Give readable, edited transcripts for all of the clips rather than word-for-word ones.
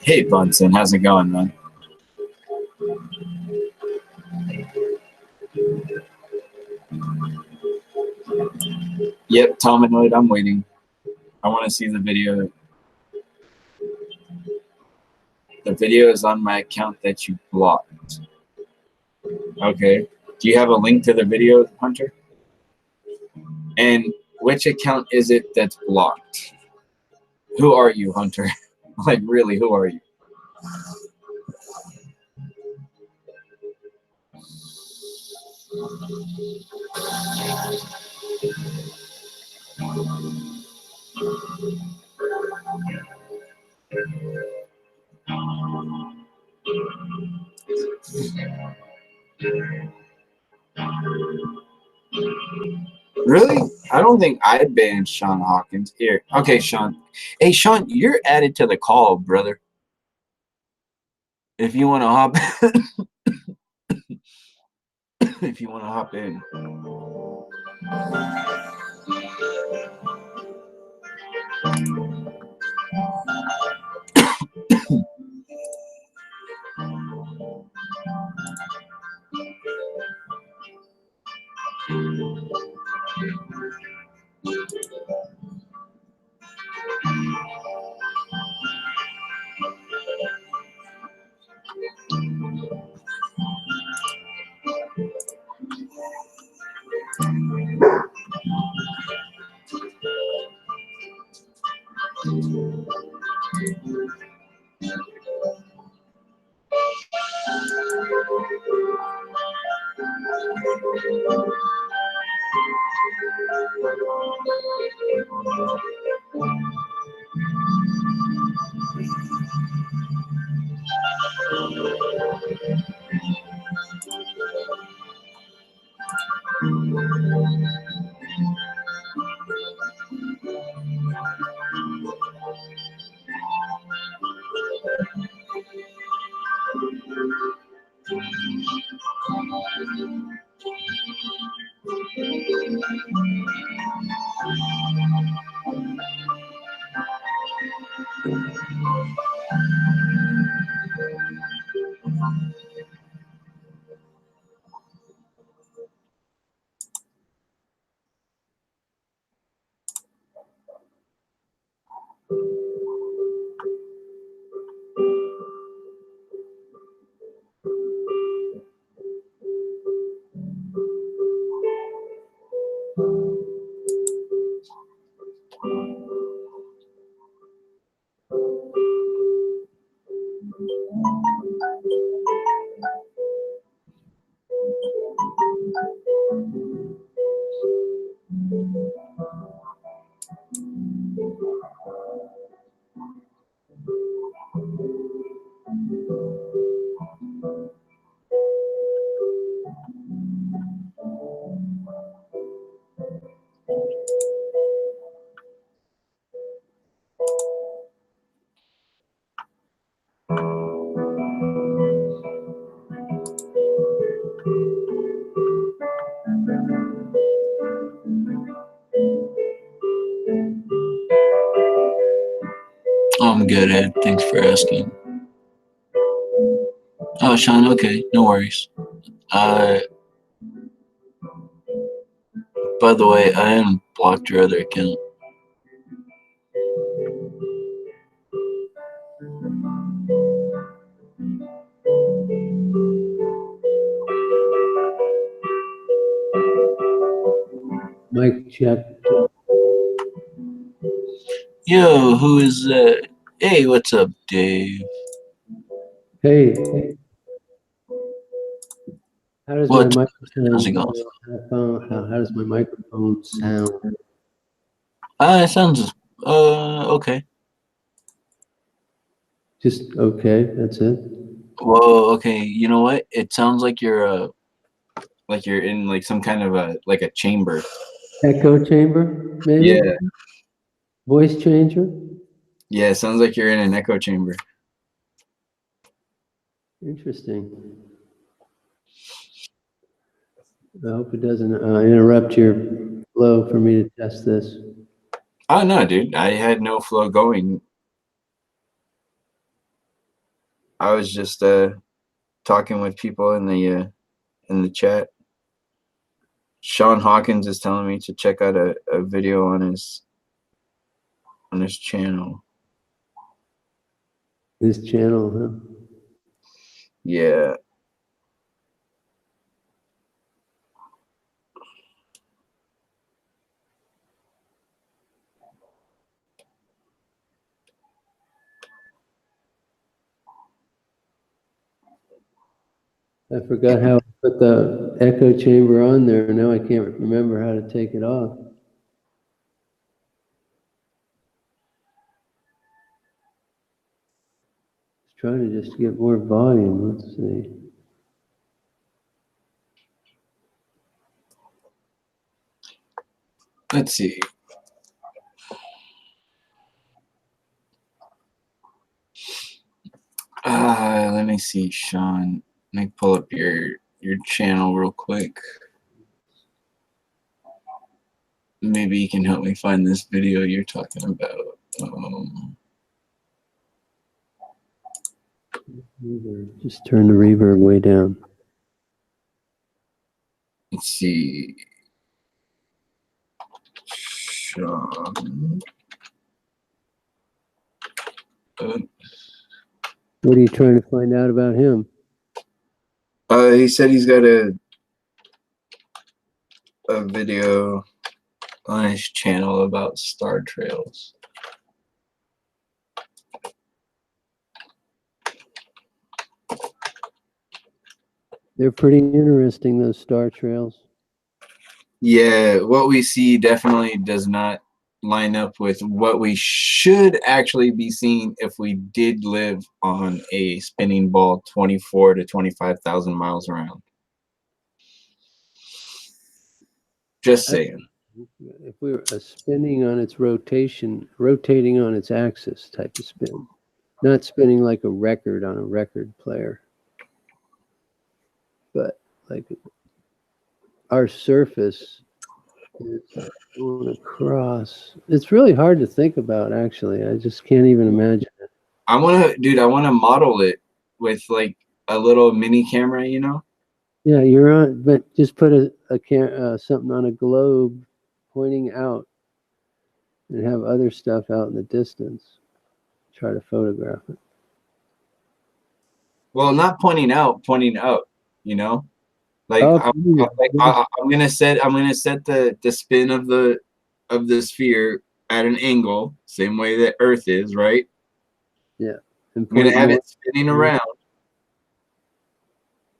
Hey Bunsen, how's it going, man? Yep, Tominoid, I'm waiting. I want to see the video. The video is on my account that you blocked. Okay. Do you have a link to the video, Hunter? And which account is it that's blocked? Who are you, Hunter? Like, really, who are you? Really? I don't think I banned Sean Hawkins. Here. Okay, Sean. Hey, Sean, you're added to the call, brother. If you want to hop if you want to hop in. I'm good, Ed. Thanks for asking. Oh, Sean, okay. No worries. By the way, I unblocked your other account. Mic check. Yo, who is that? Hey, what's up, Dave? Hey, how does What? my How's it microphone going? how does my microphone sound? It sounds okay. Just okay, that's it. Well, okay. You know what? It sounds like you're in like some kind of a chamber. Echo chamber, maybe? Yeah. Voice changer? Yeah, it sounds like you're in an echo chamber. Interesting. I hope it doesn't interrupt your flow for me to test this. Oh no, dude. I had no flow going. I was just talking with people in the chat. Sean Hawkins is telling me to check out a video on his channel. This channel, huh? Yeah. I forgot how to put the echo chamber on there. Now I can't remember how to take it off. Just trying to just get more volume. Let's see. Let's see. Let me see, Sean. Let me pull up your channel real quick. Maybe you can help me find this video you're talking about. Just turn the reverb way down. Let's see. Sean. What are you trying to find out about him? He said he's got a video on his channel about star trails. They're pretty interesting, those star trails. Yeah, what we see definitely does not line up with what we should actually be seeing if we did live on a spinning ball 24 to 25,000 miles around. Just saying. If we were spinning on its rotation, rotating on its axis type of spin, not spinning like a record on a record player, but like our surface is going across. It's really hard to think about, actually. I just can't even imagine it. I want to model it with like a little mini camera, you know? Yeah, you're on, but just put something on a globe pointing out and have other stuff out in the distance. Try to photograph it. Well, not pointing out, pointing up, you know? Like, Oh, I'm gonna set the spin of the sphere at an angle, same way that Earth is, right? yeah. I'm gonna have it spinning around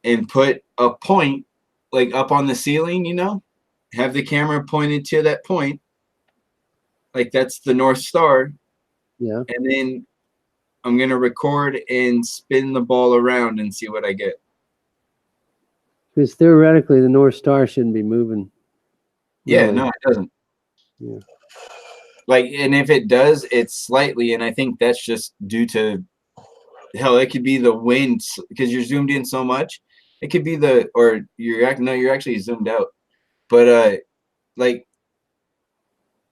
and put a point like up on the ceiling, you know? Have the camera pointed to that point. Like that's the North Star. Yeah. And then I'm gonna record and spin the ball around and see what I get. Because theoretically, the North Star shouldn't be moving. Yeah, really. no, it doesn't. Yeah. Like, and if it does, it's slightly, and I think that's just due to hell. It could be the wind because you're zoomed in so much. It could be you're actually zoomed out. But like,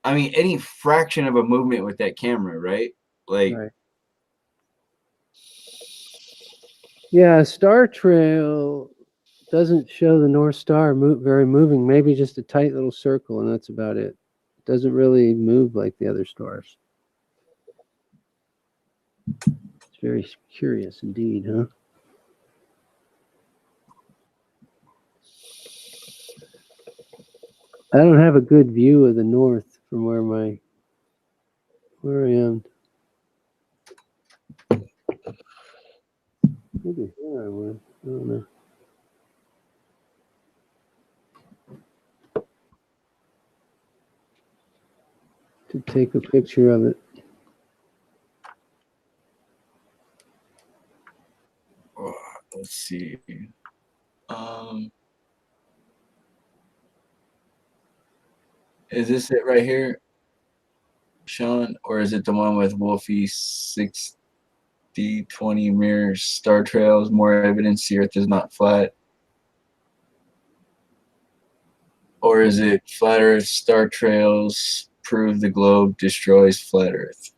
I mean, any fraction of a movement with that camera, right? Like, Right. Yeah, Star Trail doesn't show the North Star very moving. Maybe just a tight little circle, and that's about it. It doesn't really move like the other stars. It's very curious indeed, huh? I don't have a good view of the north from where I am. Maybe here I would. I don't know. To take a picture of it. let's see. Is this it right here, Sean, or is it the one with Wolfie 6020 mirrors, star trails, more evidence the Earth is not flat? Or is it flat Earth, star trails, prove the globe destroys flat Earth?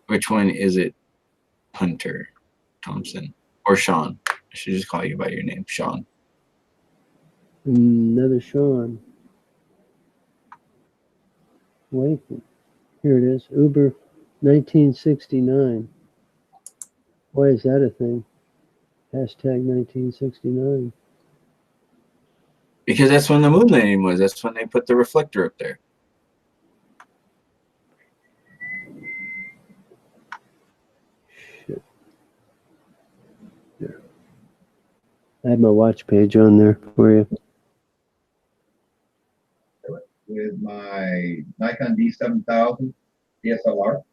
Which one is it, Hunter Thompson or Sean? I should just call you by your name, Sean. Another Sean. Wait, here it is. Uber 1969. Why is that a thing? Hashtag 1969. Because that's when the moon landing was. That's when they put the reflector up there. Shit. I have my watch page on there for you. With my Nikon D7000 DSLR.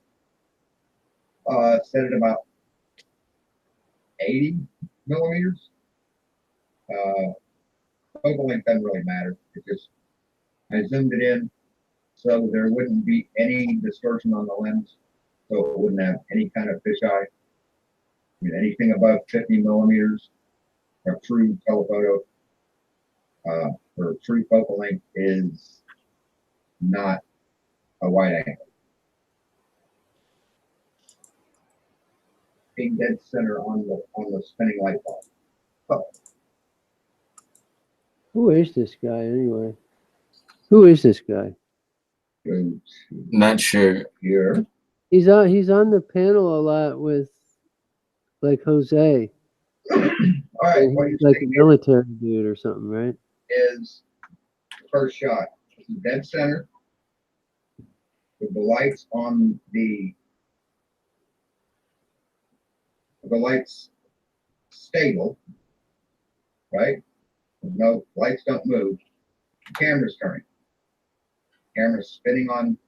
Set at about 80 millimeters. Focal length doesn't really matter. It just, I zoomed it in so there wouldn't be any distortion on the lens, so it wouldn't have any kind of fisheye. I mean, anything above 50 millimeters of true telephoto or true focal length is not a wide angle. Being dead center on the spinning light bulb. Oh. Who is this guy anyway? Who is this guy? Not sure. Here. He's on the panel a lot with like Jose. All right, what He's you're like a seeing military dude or something, right? is the first shot. This is dead center with the lights on the lights stable, right? No, lights don't move. The camera's turning. Camera's spinning around.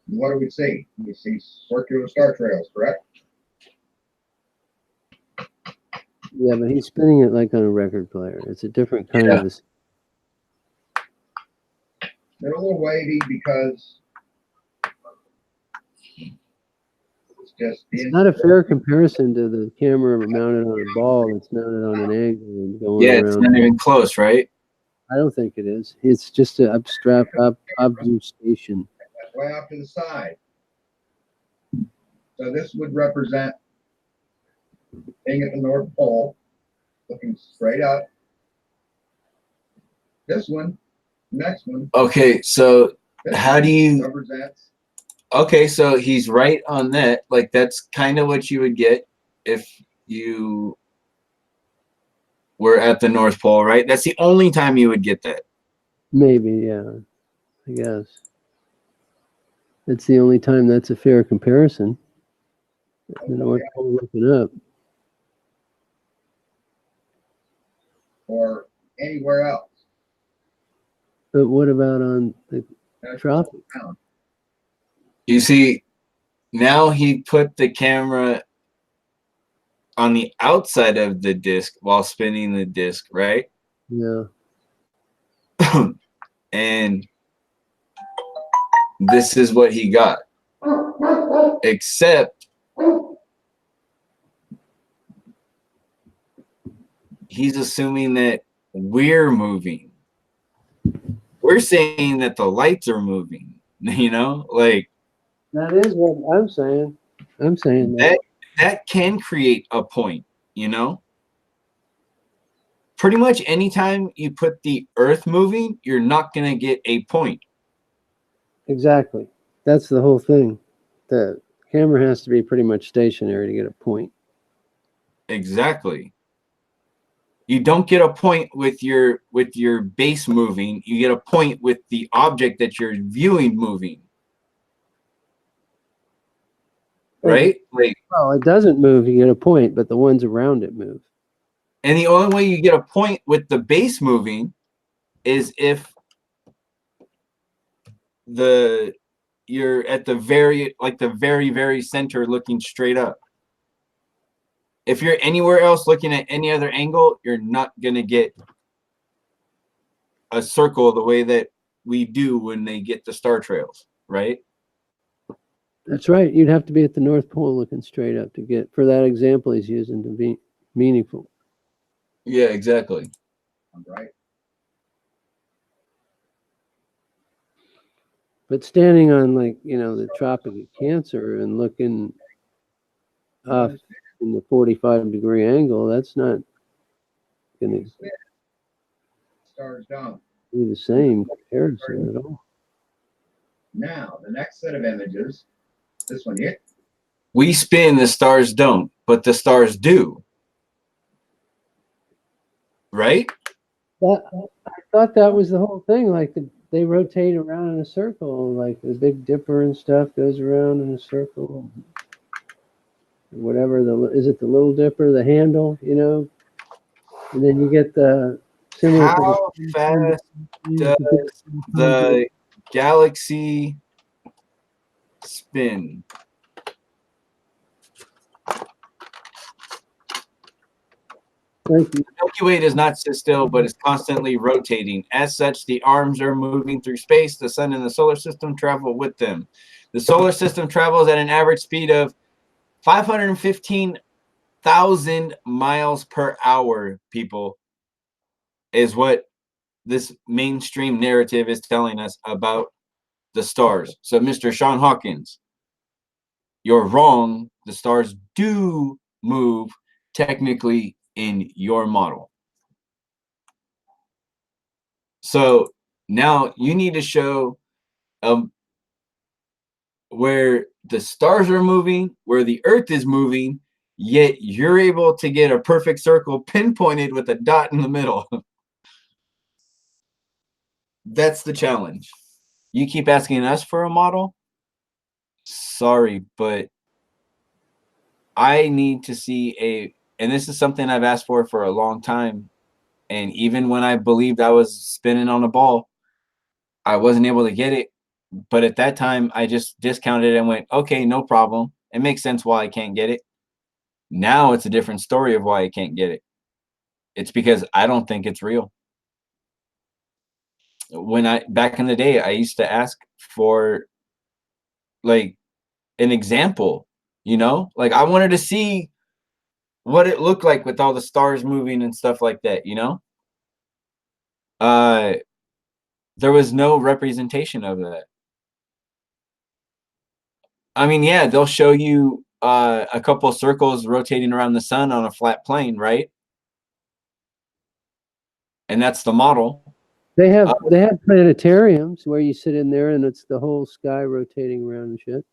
And what do we see? We see circular star trails, correct? Yeah, but he's spinning it like on a record player. It's a different kind of a. They're a little wavy because it's just. It's not a fair comparison to the camera mounted on a ball that's mounted on an angle and going Yeah, around. it's not even close, right? I don't think it is. It's just an obfuscation. Way off to the side. So this would represent being at the North Pole, looking straight up. This one, next one. Okay, so how do you represents? Okay, so he's right on that. Like that's kind of what you would get if you were at the North Pole, right? That's the only time you would get that. Maybe, yeah. I guess. It's the only time that's a fair comparison. The North Pole looking up. Or anywhere else. But what about on the tropics? You see, now he put the camera on the outside of the disc while spinning the disc, right? Yeah. And this is what he got. Except he's assuming that we're moving. We're saying that the lights are moving, you know? Like that is what I'm saying. I'm saying that can create a point, you know? Pretty much anytime you put the earth moving, you're not going to get a point. Exactly. That's the whole thing. The camera has to be pretty much stationary to get a point. Exactly. You don't get a point with your base moving. You get a point with the object that you're viewing moving. Right? Like, well, it doesn't move, you get a point, but the ones around it move. And the only way you get a point with the base moving is if you're at the very center looking straight up. If you're anywhere else looking at any other angle, you're not going to get a circle the way that we do when they get the star trails, right? That's right. You'd have to be at the North Pole looking straight up to get, for that example he's using, to be meaningful. Yeah, exactly. Right. But standing on, like, you know, the Tropic of Cancer and looking off in the 45-degree angle, that's not going to Stars don't be the same comparison at all. Now, the next set of images, this one here. We spin, the stars don't, but the stars do. Right? I thought that was the whole thing. Like they rotate around in a circle, like the Big Dipper and stuff goes around in a circle. whatever is it the Little Dipper, the handle, you know? And then you get the similar to How fast does the galaxy spin? The Milky Way does not sit still, but is constantly rotating. As such, the arms are moving through space. The sun and the solar system travel with them. The solar system travels at an average speed of 515,000 miles per hour, people, is what this mainstream narrative is telling us about the stars. So, Mr. Sean Hawkins, you're wrong. The stars do move technically in your model. So now you need to show where the stars are moving, where the Earth is moving, yet you're able to get a perfect circle pinpointed with a dot in the middle. That's the challenge. You keep asking us for a model? Sorry, but I need to see and this is something I've asked for a long time. And even when I believed I was spinning on a ball, I wasn't able to get it. But at that time, I just discounted it and went, okay, no problem. It makes sense why I can't get it. Now it's a different story of why I can't get it. It's because I don't think it's real. Back in the day, I used to ask for like an example, you know, like I wanted to see what it looked like with all the stars moving and stuff like that, you know. There was no representation of that. I mean, yeah, they'll show you a couple of circles rotating around the sun on a flat plane, right? And that's the model. They have planetariums where you sit in there and it's the whole sky rotating around and shit.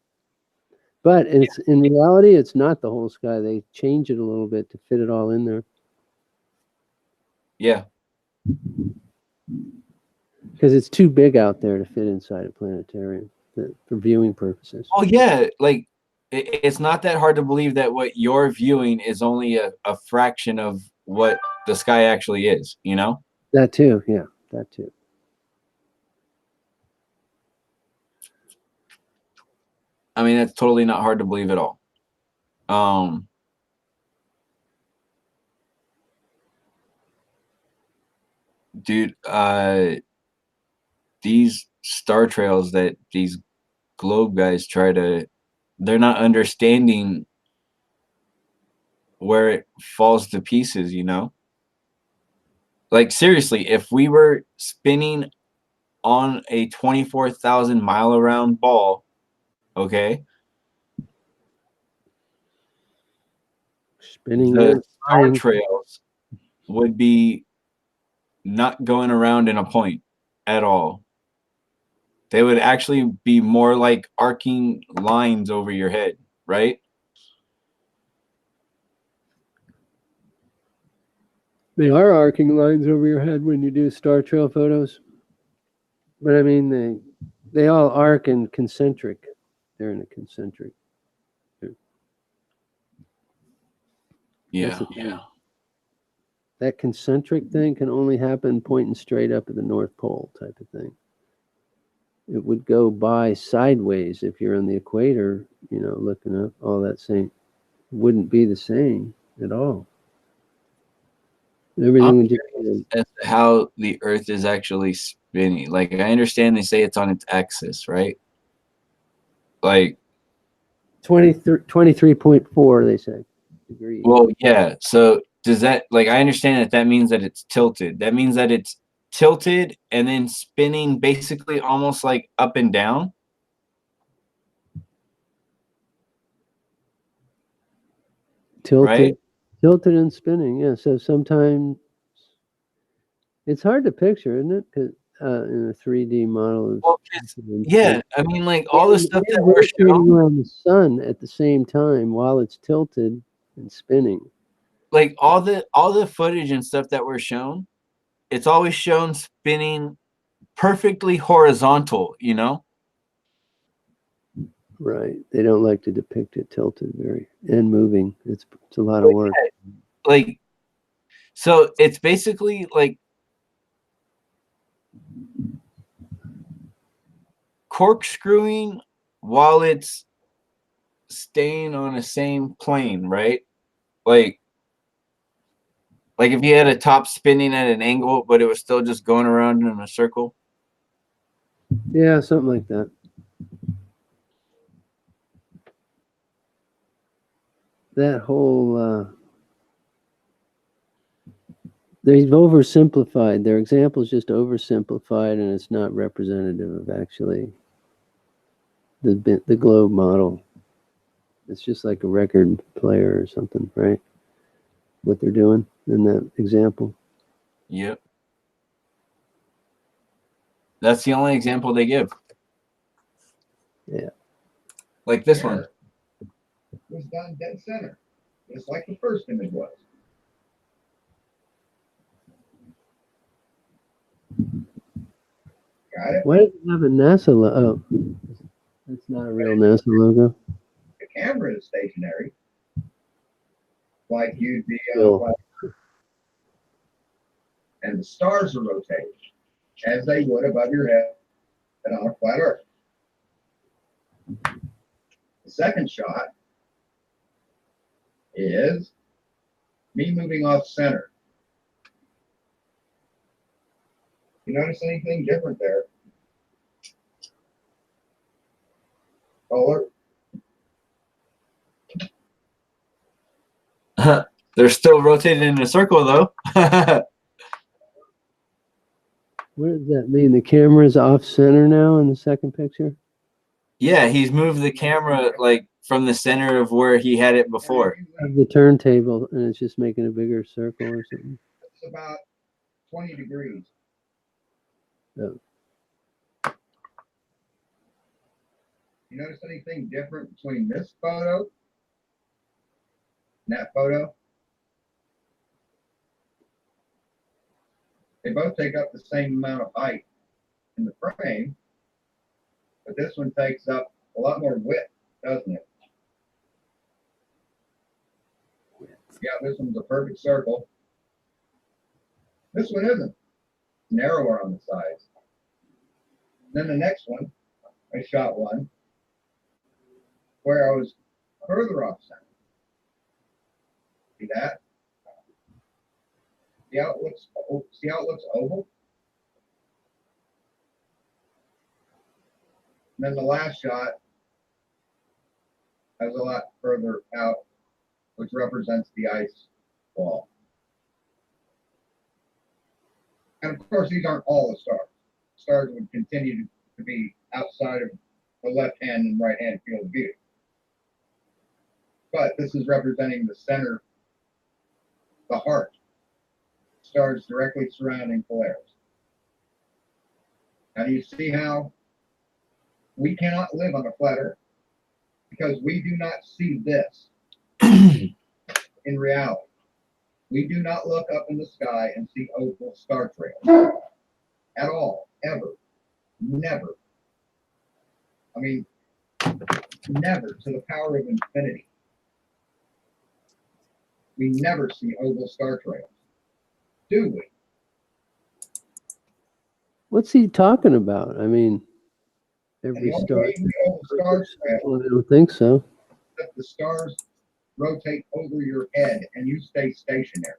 But it's in reality, it's not the whole sky. They change it a little bit to fit it all in there. Yeah. Because it's too big out there to fit inside a planetarium for viewing purposes. Oh yeah, like it's not that hard to believe that what you're viewing is only a fraction of what the sky actually is, you know? That too, yeah, that too. I mean, that's totally not hard to believe at all. Dude, these star trails that these globe guys they're not understanding where it falls to pieces, you know? Like seriously, if we were spinning on a 24,000 mile around ball, okay, spinning the star trails would be not going around in a point at all. They would actually be more like arcing lines over your head, right? They are arcing lines over your head when you do star trail photos. But I mean, they all arc in concentric. They're in a concentric. Yeah, yeah. That concentric thing can only happen pointing straight up at the North Pole type of thing. It would go by sideways if you're on the equator, you know, looking up, all that same. Wouldn't be the same at all. Everything would just. That's how the Earth is actually spinning. Like, I understand they say it's on its axis, right? Like 23.4, they say, degrees. Well, yeah. So does that, like, I understand that means that it's tilted. That means that it's tilted and then spinning basically almost like up and down. Tilted and spinning. Yeah. So sometimes it's hard to picture, isn't it? Because in a 3D model. Well, yeah. I mean, like all the stuff that we're showing around the sun at the same time while it's tilted and spinning. Like all the footage and stuff that we're shown, it's always shown spinning perfectly horizontal, you know? Right. They don't like to depict it tilted and moving. It's a lot of work. Like, so it's basically like corkscrewing while it's staying on the same plane, right? Like if you had a top spinning at an angle, but it was still just going around in a circle. Yeah, something like that. That whole they've oversimplified. Their example is just oversimplified, and it's not representative of actually the globe model. It's just like a record player or something, right? What they're doing in that example. Yep. That's the only example they give. Yeah. Like this one. It was done dead center, just like the first image was. Got it? Why does it have a NASA logo? Oh, that's not a real NASA logo. The camera is stationary, like you'd be Cool. and the stars are rotating as they would above your head on a flat Earth. The second shot is me moving off center. You notice anything different there? Color? They're still rotating in a circle, though. What does that mean? The camera's off center now in the second picture? Yeah, he's moved the camera like from the center of where he had it before. Of the turntable, and it's just making a bigger circle or something. It's about 20 degrees. Oh. You notice anything different between this photo and that photo? They both take up the same amount of height in the frame, but this one takes up a lot more width, doesn't it? Yeah, this one's a perfect circle. This one isn't. Narrower on the sides. Then the next one, I shot one where I was further off center. See that? See how it looks oval? And then the last shot has a lot further out, which represents the ice wall. And of course, these aren't all the stars. Stars would continue to be outside of the left hand and right hand field of view. But this is representing the center, the heart. Stars directly surrounding Polaris. Now, do you see how we cannot live on a flat Earth? Because we do not see this in reality. We do not look up in the sky and see oval star trails at all, ever, never. I mean, never, to the power of infinity. We never see oval star trails, do we? What's he talking about? I mean, every And the star. only way you see oval star trails, Well, I don't think so. that the stars rotate over your head and you stay stationary.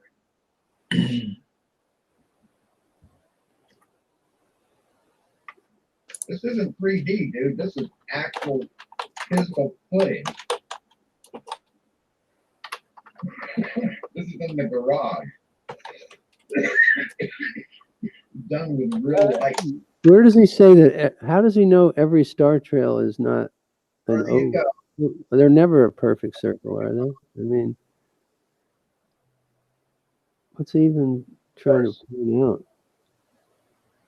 This isn't 3D, dude. This is actual physical footage. This is in the garage. Done with real light. Where does he say that? How does he know every star trail is not an There you oval? go. They're never a perfect circle, are they? I mean, what's he even trying to point out?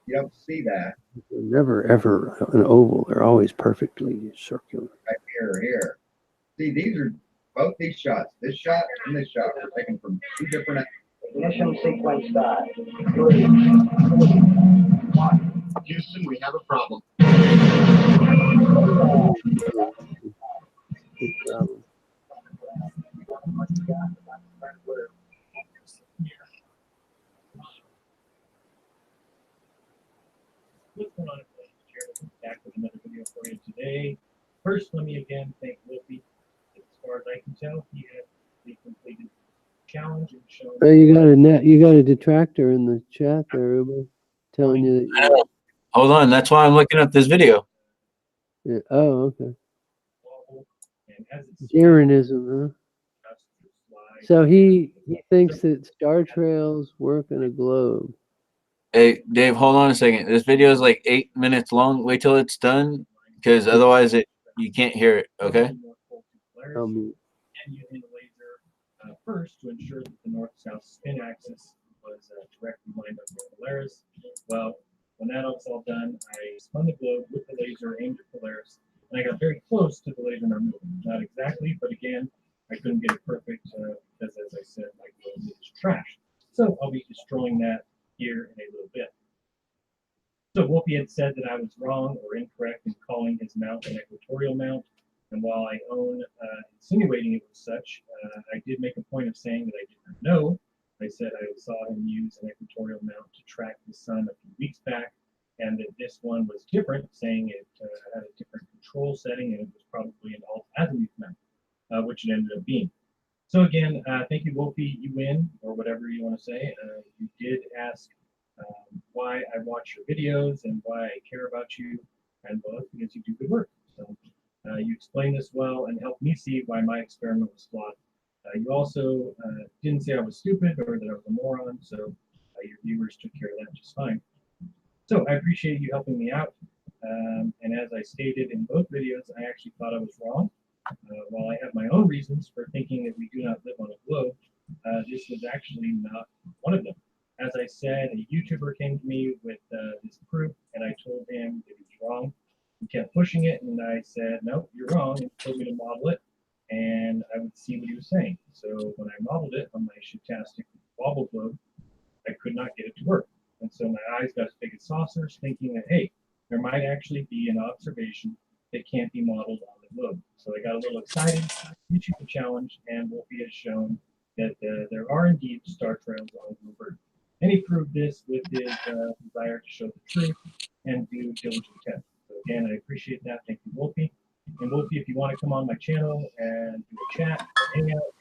You don't see that They're never ever an oval. They're always perfectly circular. right here or here. See, these are both these shots. This shot and this shot were taken from two different. Ignition sequence start. 3, 2, 1. Houston, we have a problem. today. First, let me again thank Wolfie. As far as I can tell, he had the completed challenge and shown. Oh, you got a detractor in the chat there, Ruben, telling you that. I know. Hold on, that's why I'm looking up this video. Yeah. Oh, okay. And as it's Jeranism, huh? So he thinks that star trails work in a globe. Hey, Dave, hold on a second. This video is like 8 minutes long. Wait till it's done, because otherwise you can't hear it. Okay. And using the laser first to ensure that the north-south spin axis was directly lined up with Polaris. Well, when that was all done, I spun the globe with the laser aimed at Polaris, and I got very close to the laser moving. Not exactly, but again, I couldn't get it perfect because, as I said, my globe is trash. So I'll be destroying that here in a little bit. So Wolfie had said that I was wrong or incorrect in calling his mount an equatorial mount. And while I own insinuating it was such, I did make a point of saying that I did not know. I said I saw him use an equatorial mount to track the sun a few weeks back, and that this one was different, saying it had a different control setting and it was probably an alt-azimuth mount, which it ended up being. So again, thank you, Wolfie. You win, or whatever you want to say. You did ask why I watch your videos and why I care about you, and well, it's because you do good work. So you explained this well and helped me see why my experiment was flawed. You also didn't say I was stupid or that I was a moron, so your viewers took care of that just fine. So I appreciate you helping me out. And as I stated in both videos, I actually thought I was wrong. While I have my own reasons for thinking that we do not live on a globe, this was actually not one of them. As I said, a YouTuber came to me with this proof, and I told him that he was wrong. He kept pushing it, and I said, "No, you're wrong," and he told me to model it, and I would see what he was saying. So when I modeled it on my Shitastic wobble globe, I could not get it to work. And so my eyes got as big as saucers, thinking that, hey, there might actually be an observation that can't be modeled on the globe. So I got a little excited, issued the challenge, and Wolfie has shown that there are indeed star trails on the globe. And he proved this with his desire to show the truth and do diligent tests. So again, I appreciate that. Thank you, Wolfie. And Wolfie, if you want to come on my channel and do a chat, hang out,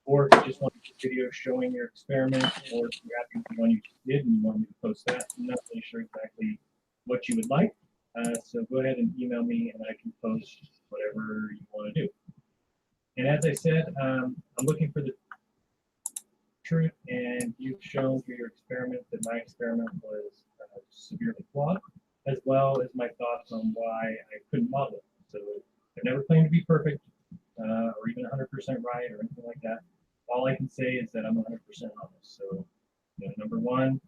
or if you just want to do a video showing your experiment, or if you're happy with the one you just did and you want me to post that, I'm not really sure exactly what you would like. So go ahead and email me and I can post whatever you want to do. And as I said, I'm looking for the truth, and you've shown through your experiment that my experiment was severely flawed, as well as my thoughts on why I couldn't model it. So I never claimed to be perfect or even 100% right or anything like that. All I can say is that I'm 100% honest. So, you know, number one,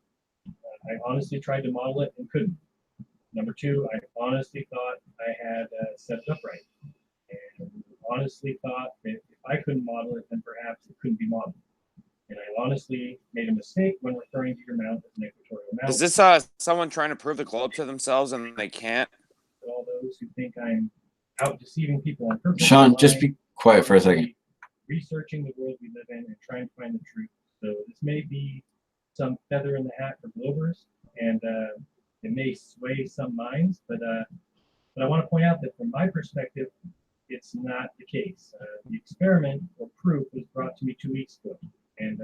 I honestly tried to model it and couldn't. Number two, I honestly thought I had set it up right, and honestly thought that if I couldn't model it, then perhaps it couldn't be modeled. And I honestly made a mistake when referring to your mount as an equatorial mount. Is this someone trying to prove the globe to themselves and they can't? All those who think I'm out deceiving people on purpose. Sean, just be quiet for a second. Researching the world we live in and trying to find the truth. So this may be some feather in the hat for Globers, and it may sway some minds, but I want to point out that from my perspective, it's not the case. The experiment or proof was brought to me 2 weeks ago, and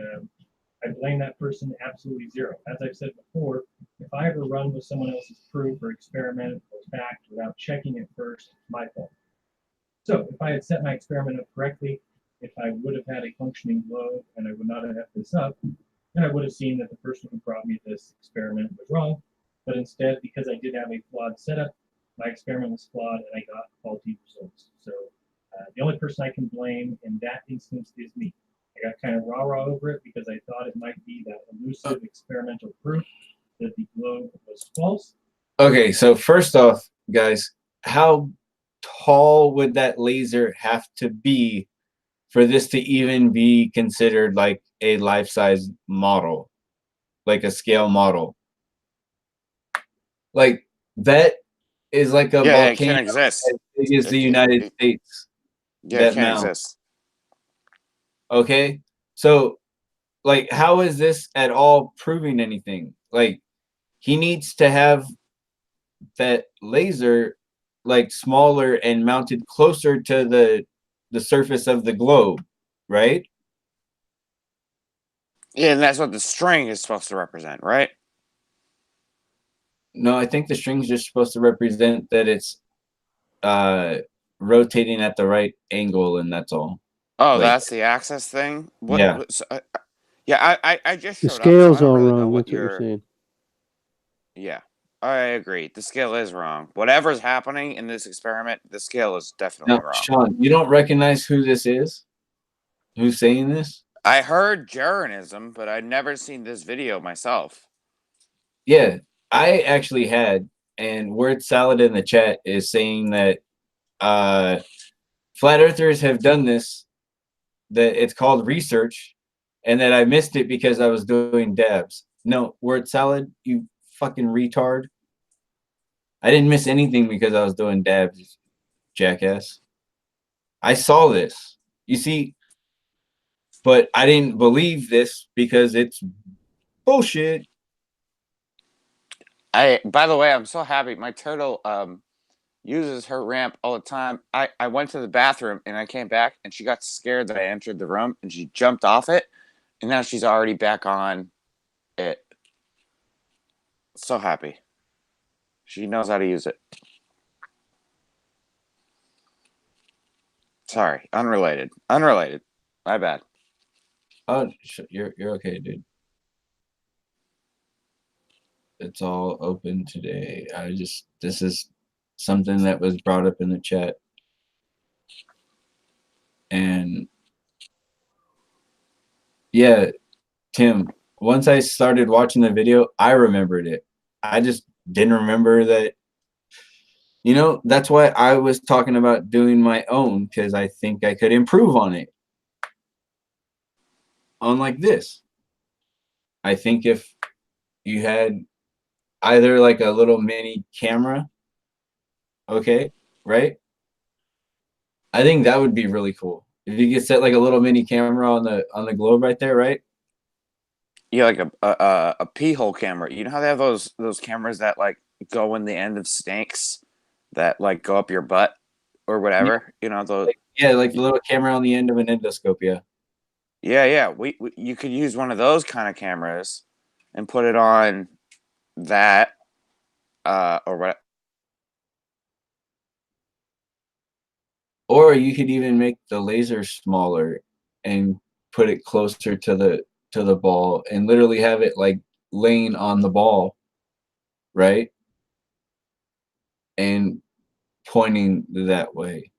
I blame that person absolutely zero. As I've said before, if I ever run with someone else's proof or experiment or fact without checking it first, it's my fault. So if I had set my experiment up correctly, if I would have had a functioning globe and I would not have effed this up, then I would have seen that the person who brought me this experiment was wrong. But instead, because I did have a flawed setup, my experiment was flawed and I got faulty results. So the only person I can blame in that instance is me. I got kind of rah-rah over it because I thought it might be that elusive experimental proof that the globe was false. Okay, so first off, guys, how tall would that laser have to be for this to even be considered like a life-size model, like a scale model? Like that is like a Yeah, volcano it can't exist. as big as the United States. Yeah, that it can't mount. exist. Okay, so like, how is this at all proving anything? Like, he needs to have that laser like smaller and mounted closer to the surface of the globe, right? Yeah, and that's what the string is supposed to represent, right? No, I think the string's just supposed to represent that it's rotating at the right angle, and that's all. Oh, Like, that's the axis thing. yeah. Yeah, I just The showed up, so I scale's don't all really know wrong. what That's what you're saying. Yeah, I agree. The scale is wrong. Whatever's happening in this experiment, the scale is definitely Now, wrong. Sean, you don't recognize who this is? Who's saying this? I heard Jeranism, but I'd never seen this video myself. Yeah, I actually had, and Word Salad in the chat is saying that flat earthers have done this, that it's called research, and that I missed it because I was doing dabs. No, Word Salad, you fucking retard. I didn't miss anything because I was doing dabs, jackass. I saw this. You see, but I didn't believe this because it's bullshit. By the way, I'm so happy. My turtle uses her ramp all the time. I went to the bathroom and I came back and she got scared that I entered the room and she jumped off it and now she's already back on it. So happy. She knows how to use it. Sorry, unrelated. Unrelated. My bad. Oh, you're okay, dude. It's all open today. This is something that was brought up in the chat. And yeah, Tim, once I started watching the video, I remembered it. I just didn't remember that. You know, that's why I was talking about doing my own, because I think I could improve on it. Unlike this. I think if you had either like a little mini camera, okay, right? I think that would be really cool. If you could set like a little mini camera on the globe right there, right? Yeah, like a pee hole camera. You know how they have those cameras that like go in the end of snakes that like go up your butt or whatever. You know those. Yeah, like the little camera on the end of an endoscope. Yeah. Yeah. We you could use one of those kind of cameras and put it on that or what. Or you could even make the laser smaller and put it closer to the ball and literally have it like laying on the ball, right? And pointing that way.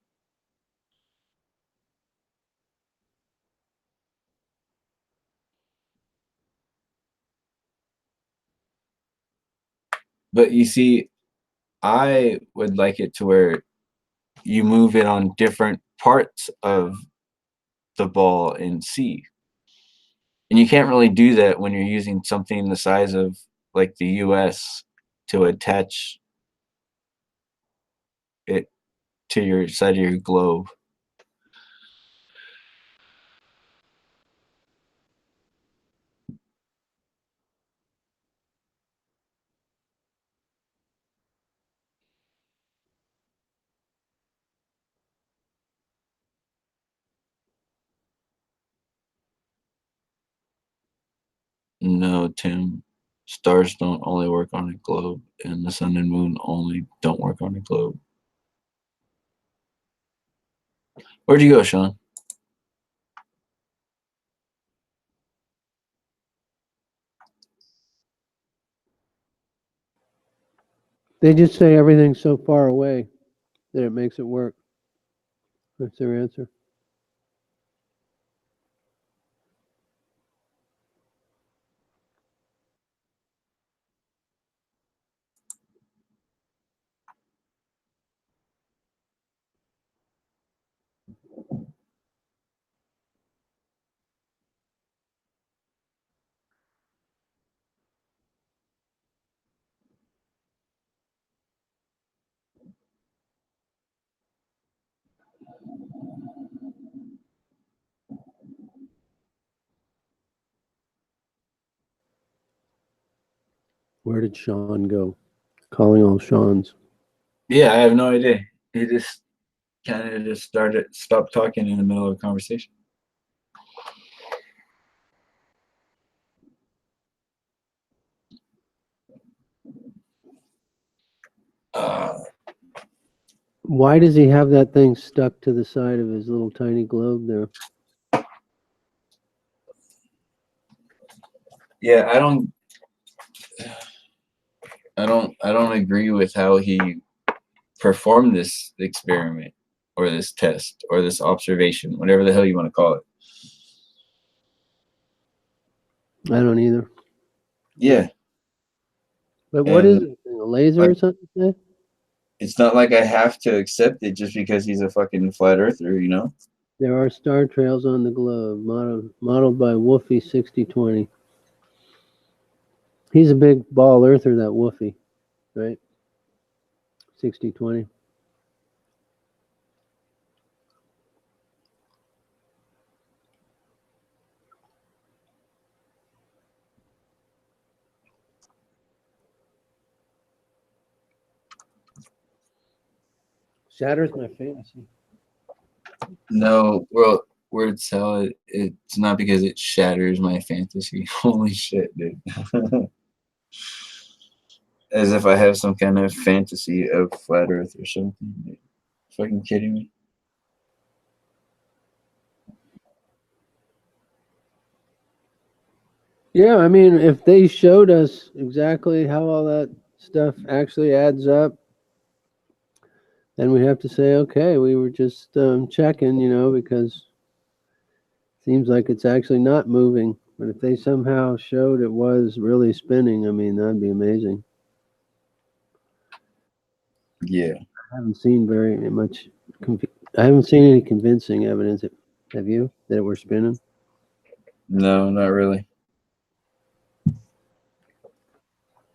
But you see, I would like it to where you move it on different parts of the ball in C. And you can't really do that when you're using something the size of like the US to attach it to your side of your globe. No, Tim. Stars don't only work on a globe, and the sun and moon only don't work on a globe. Where'd you go, Sean? They just say everything's so far away that it makes it work. That's their answer. Where did Sean go? Calling all Seans. Yeah, I have no idea. He just kind of just stopped talking in the middle of a conversation. Why does he have that thing stuck to the side of his little tiny globe there? Yeah, I don't agree with how he performed this experiment or this test or this observation, whatever the hell you want to call it. I don't either. Yeah. But what is And it? A laser or something? it's not like I have to accept it just because he's a fucking flat earther, you know? There are star trails on the globe, modeled by Woofy 6020. He's a big ball earther, that Woofy, right? 6020. Shatters my fantasy. No, well, word salad, it's not because it shatters my fantasy. Holy shit, dude. As if I have some kind of fantasy of flat earth or something. Dude. Fucking kidding me? Yeah, I mean, if they showed us exactly how all that stuff actually adds up, then we have to say, okay, we were just checking, because it seems like it's actually not moving. But if they somehow showed it was really spinning, I mean, that'd be amazing. Yeah. I haven't seen very much. I haven't seen any convincing evidence. Have you that it were spinning? No, not really.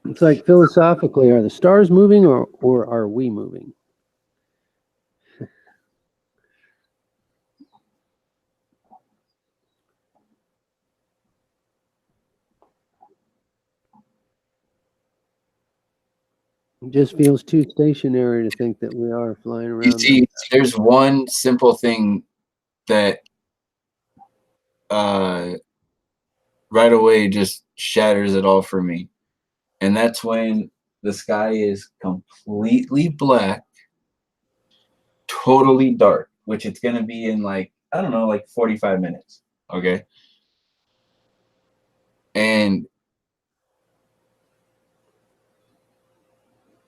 It's like philosophically, are the stars moving or are we moving? It just feels too stationary to think that we are flying around. You see, there's one simple thing that right away just shatters it all for me. And that's when the sky is completely black, totally dark, which it's going to be in like, I don't know, like 45 minutes. Okay. And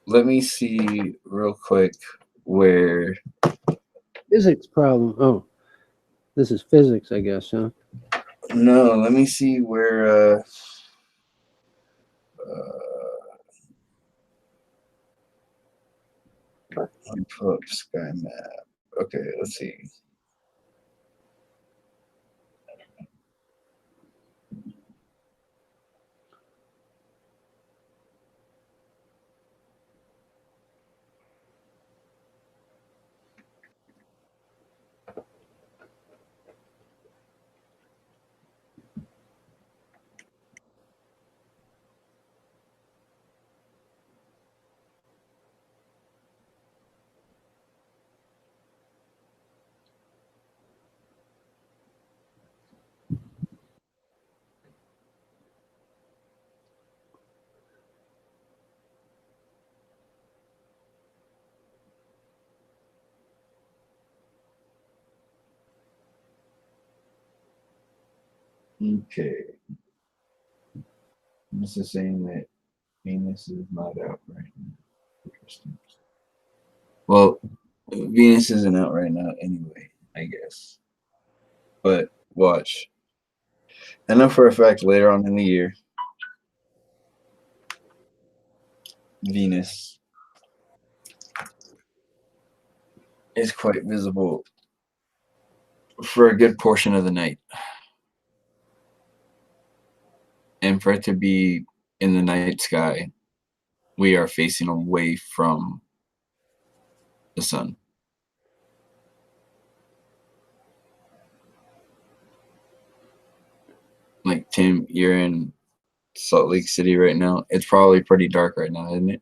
let me see real quick where. Physics problem. Oh, this is physics, I guess, huh? No, let me see where. Let me pull up sky map. Okay, let's see. Okay. This is saying that Venus is not out right now. Interesting. Well, Venus isn't out right now anyway, I guess. But watch. I know for a fact later on in the year, Venus is quite visible for a good portion of the night. And for it to be in the night sky, we are facing away from the sun. Like, Tim, you're in Salt Lake City right now. It's probably pretty dark right now, isn't it?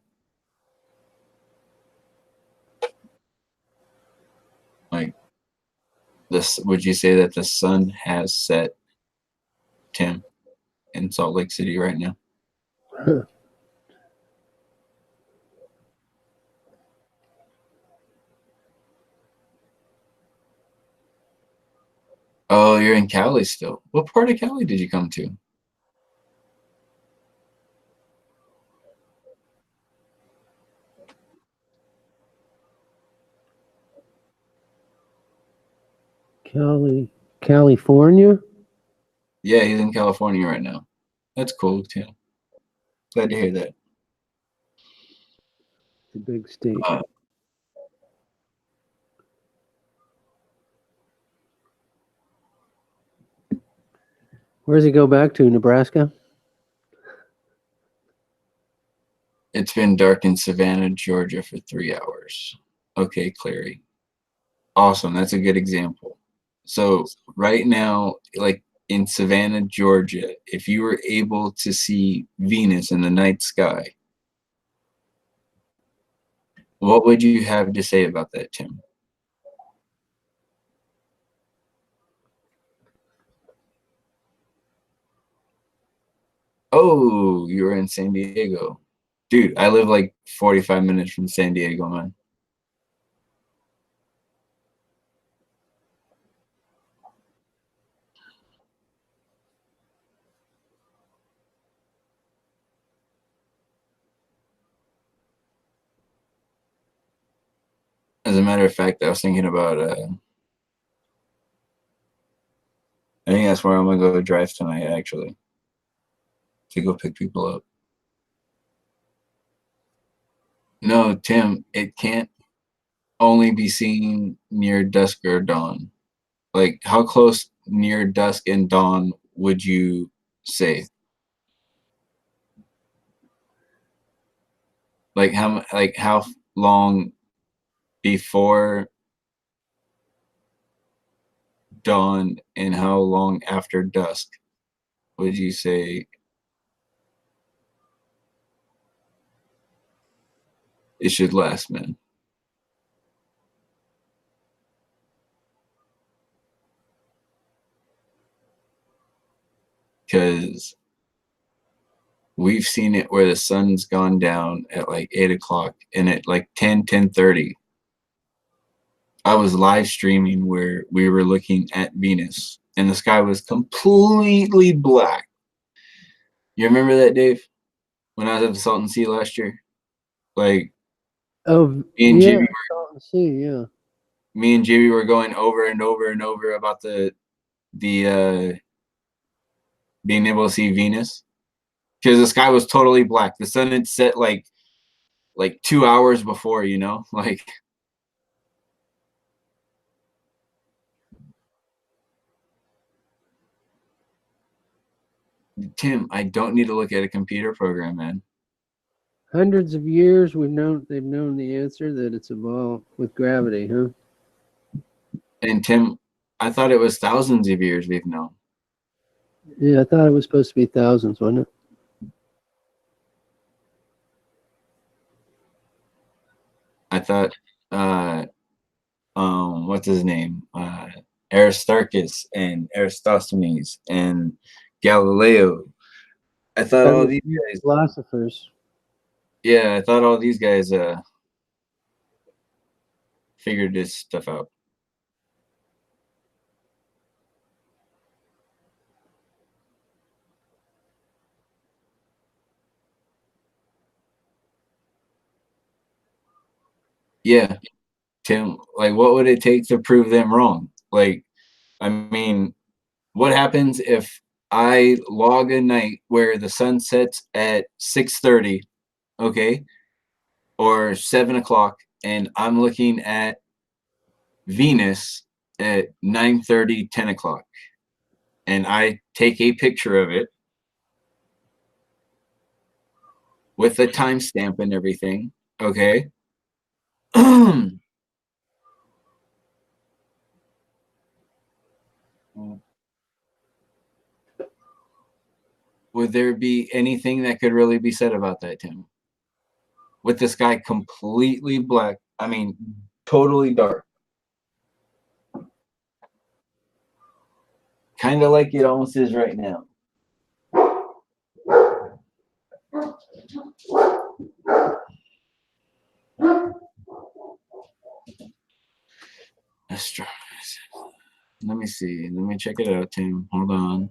This, would you say that the sun has set, Tim, in Salt Lake City right now? Oh, you're in Cali still. What part of Cali did you come to? California? Yeah, he's in California right now. That's cool, Tim. Glad to hear that. It's a big state. Where does he go back to? Nebraska? It's been dark in Savannah, Georgia for 3 hours. Okay, Clary. Awesome. That's a good example. So right now, like in Savannah, Georgia, if you were able to see Venus in the night sky, what would you have to say about that, Tim? Oh, you were in San Diego. Dude, I live like 45 minutes from San Diego, man. As a matter of fact, I was thinking about, I think that's where I'm gonna go drive tonight, actually, to go pick people up. No, Tim, it can't only be seen near dusk or dawn. Like, how close near dusk and dawn would you say? Like how long before dawn and how long after dusk would you say it should last, man? Because we've seen it where the sun's gone down at like 8 o'clock, and at like 10:30, I was live streaming where we were looking at Venus and the sky was completely black. You remember that, Dave? When I was at the Salton Sea last year? Like, Oh, me and yeah, Jimmy Salton Sea, yeah. me and Jimmy were going over and over and over about the being able to see Venus, because the sky was totally black. The sun had set like 2 hours before, you know, like. Tim, I don't need to look at a computer program, man. Hundreds of years they've known the answer, that it's evolved with gravity, huh? And Tim, I thought it was thousands of years we've known. Yeah, I thought it was supposed to be thousands, wasn't it? I thought, what's his name? Aristarchus and Eratosthenes and Galileo. I thought all these guys. Philosophers. Yeah, I thought all these guys figured this stuff out. Yeah, Tim, like, what would it take to prove them wrong? Like, I mean, what happens if I log a night where the sun sets at 6:30, okay, or 7 o'clock, and I'm looking at Venus at 9:30, 10 o'clock, and I take a picture of it with the timestamp and everything, okay? Would there be anything that could really be said about that, Tim? With the sky completely black, I mean, totally dark. kind of like it almost is right now. Let's try. Let me see. Let me check it out, Tim. Hold on.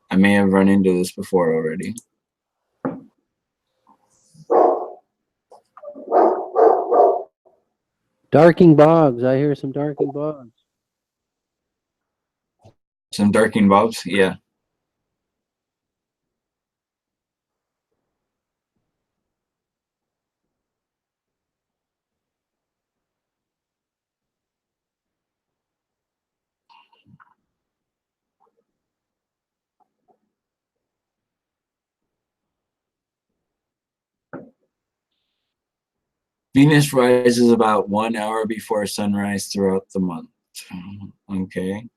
I may have run into this before already. Darking bogs. I hear some darking bogs. Some darking bulbs? Yeah. Venus rises about 1 hour before sunrise throughout the month. Okay.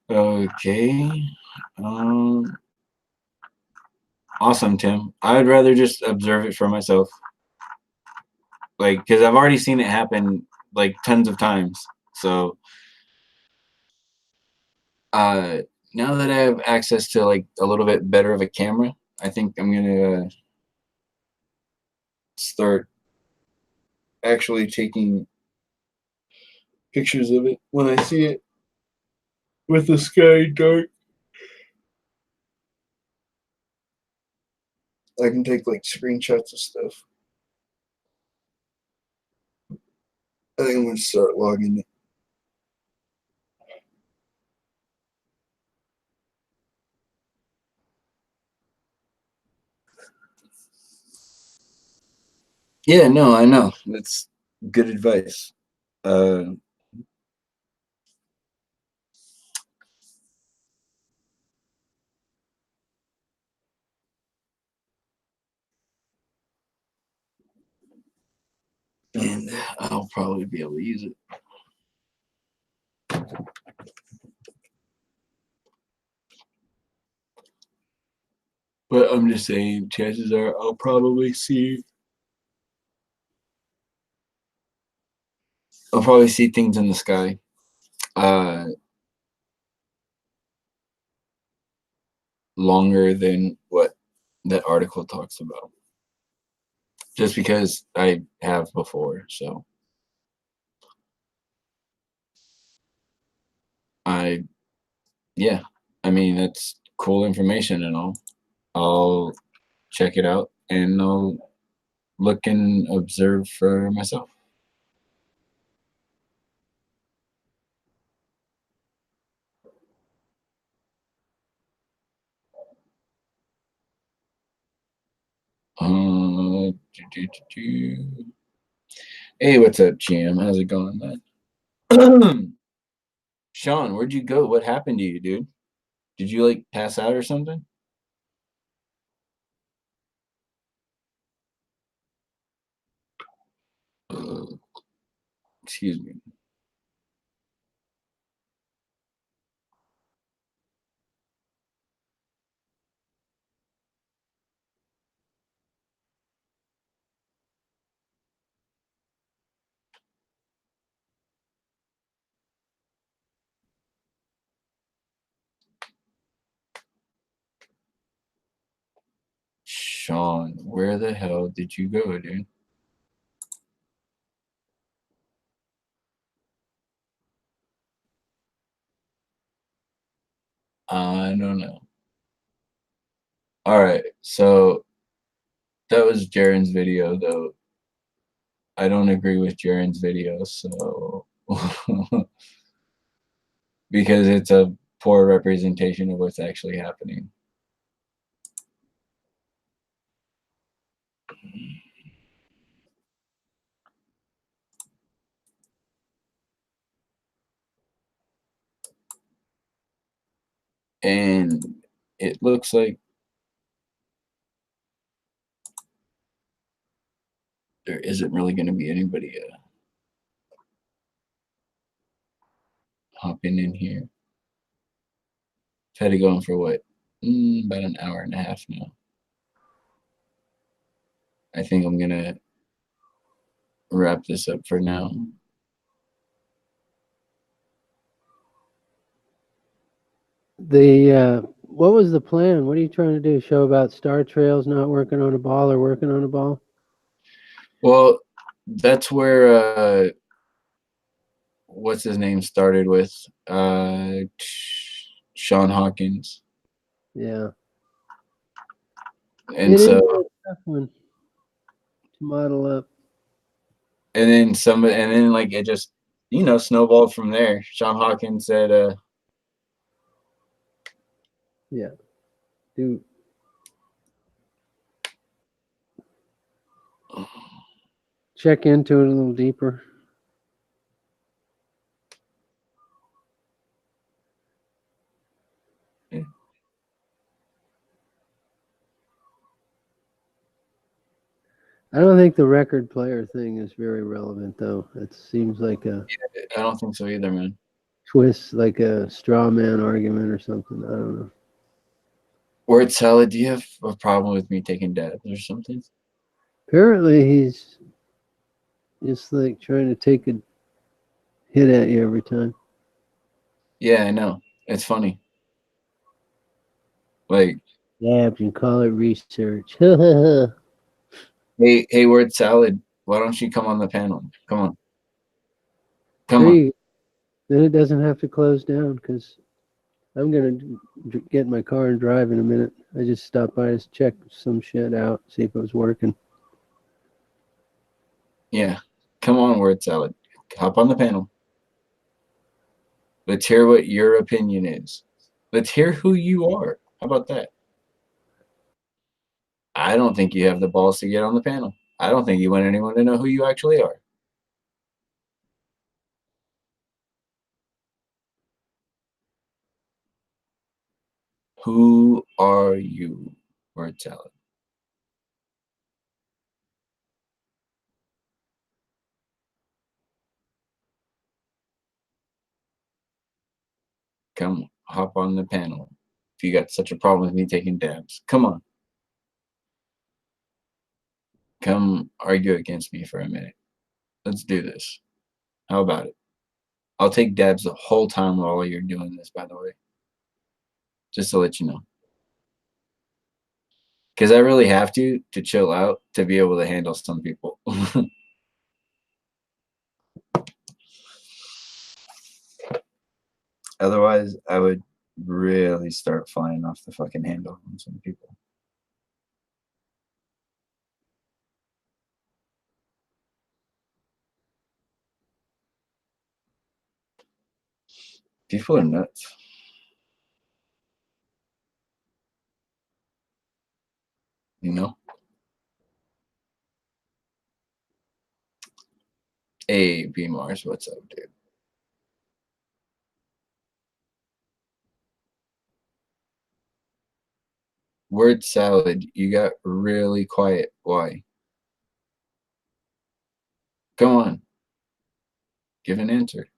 Okay. Awesome, Tim. I would rather just observe it for myself. Like, because I've already seen it happen like tons of times. So, now that I have access to like a little bit better of a camera, I think I'm gonna start actually taking pictures of it when I see it with the sky dark. I can take like screenshots of stuff. I think I'm gonna start logging it. Yeah, no, I know. That's good advice. And I'll probably be able to use it. But I'm just saying, chances are I'll probably see things in the sky. Longer than what that article talks about. Just because I have before, so yeah, I mean that's cool information and all. I'll check it out and I'll look and observe for myself. Uh, Hey, what's up, Jim? How's it going, man? Sean, where'd you go? What happened to you, dude? Did you like pass out or something? Excuse me. Sean, Where the hell did you go, dude? I don't know. All right, so that was Jaren's video, though. I don't agree with Jaren's video, so because it's a poor representation of what's actually happening. And it looks like there isn't really going to be anybody hopping in here. I've had it going for what? About an hour and a half now. I think I'm going to wrap this up for now. What was the plan? What are you trying to do? Show about star trails not working on a ball or working on a ball? Well, that's where what's his name started with Sean Hawkins. Yeah. And it so is a tough one to model up. and then like it just snowballed from there. Sean Hawkins said Yeah. Do check into it a little deeper. Yeah. I don't think the record player thing is very relevant, though. It seems like a I don't think so either, man. twist, like a straw man argument or something. I don't know. Word salad, do you have a problem with me taking dabs or something? Apparently, he's just like trying to take a hit at you every time. Yeah, I know. It's funny. Like, Labs, you call it research. hey, word salad, why don't you come on the panel? Come on. Come on. Three, then it doesn't have to close down because I'm going to get in my car and drive in a minute. I just stopped by to check some shit out, see if it was working. Yeah. Come on, word salad. Hop on the panel. Let's hear what your opinion is. Let's hear who you are. How about that? I don't think you have the balls to get on the panel. I don't think you want anyone to know who you actually are. Who are you, word salad? Come hop on the panel. If you got such a problem with me taking dabs, come on. Come argue against me for a minute. Let's do this. How about it? I'll take dabs the whole time while you're doing this, by the way. Just to let you know. Because I really have to chill out to be able to handle some people. Otherwise, I would really start flying off the fucking handle on some people. People are nuts. You know? Hey, B Mars, what's up, dude? Word salad, you got really quiet. Why? Come on. Give an answer.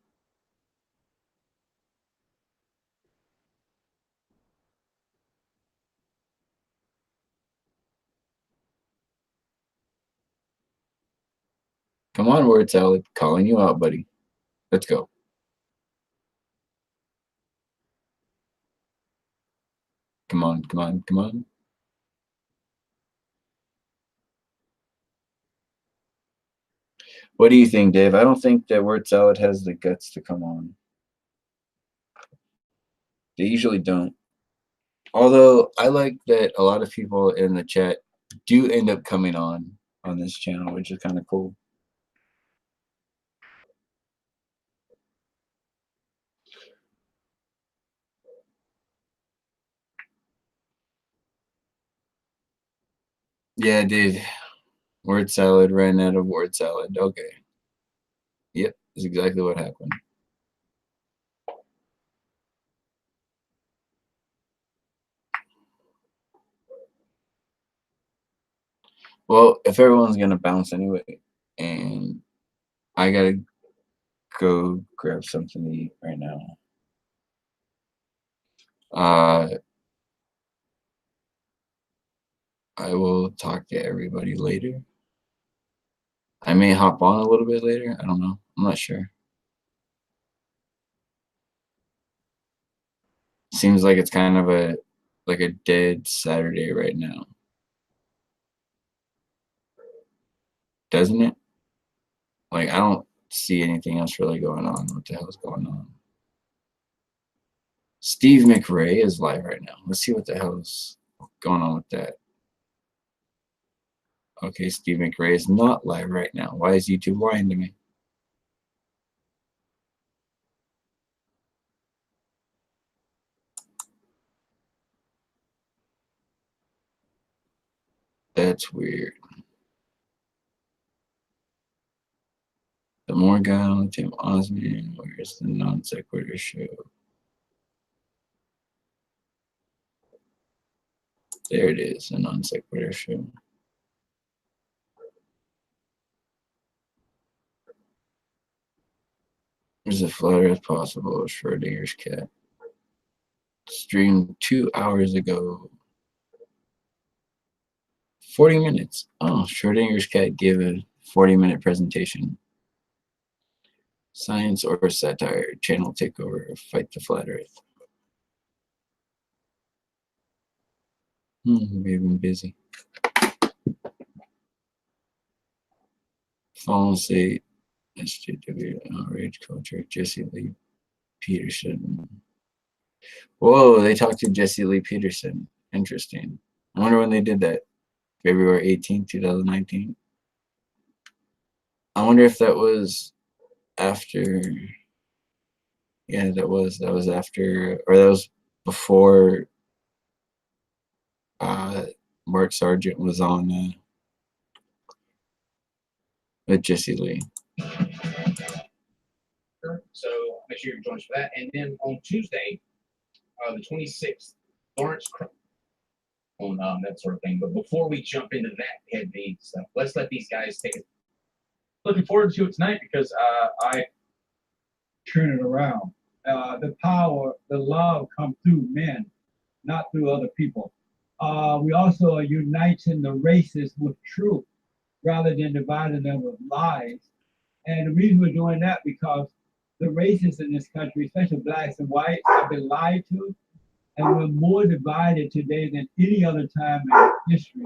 Come on, word salad. Calling you out, buddy. Let's go. Come on, come on, come on. What do you think, Dave? I don't think that word salad has the guts to come on. They usually don't. Although I like that a lot of people in the chat do end up coming on this channel, which is kind of cool. Yeah, dude. Word salad, ran out of word salad. Okay. Yep, that's exactly what happened. Well, if everyone's gonna bounce anyway, and I gotta go grab something to eat right now. I will talk to everybody later. I may hop on a little bit later. I don't know. I'm not sure. Seems like it's kind of a dead Saturday right now. Doesn't it? Like, I don't see anything else really going on. What the hell is going on? Steve McRae is live right now. Let's see what the hell is going on with that. Okay, Steve McRae is not live right now. Why is YouTube lying to me? That's weird. The Morgan, Tim Osmond, where's the non sequitur show? There it is, a non sequitur show. There's a flat Earth possible, Schrodinger's cat. Streamed 2 hours ago. 40 minutes. Oh, Schrodinger's cat gave a 40-minute presentation. Science or satire, channel takeover, fight the flat Earth. We've been busy. Fallen State, SJW, Outrage Culture, Jesse Lee Peterson. Whoa, they talked to Jesse Lee Peterson. Interesting. I wonder when they did that. February 18th, 2019. I wonder if that was after. Yeah, that was after, or that was before Mark Sargent was on with Jesse Lee. So make sure you join us for that. And then on Tuesday, the 26th, Lawrence on that sort of thing. But before we jump into that heavy stuff, let's let these guys take it. Looking forward to it tonight because I turn it around. The power, the love come through men, not through other people. We also are uniting the races with truth rather than dividing them with lies. And the reason we're doing that because the races in this country, especially blacks and whites, have been lied to. And we're more divided today than any other time in history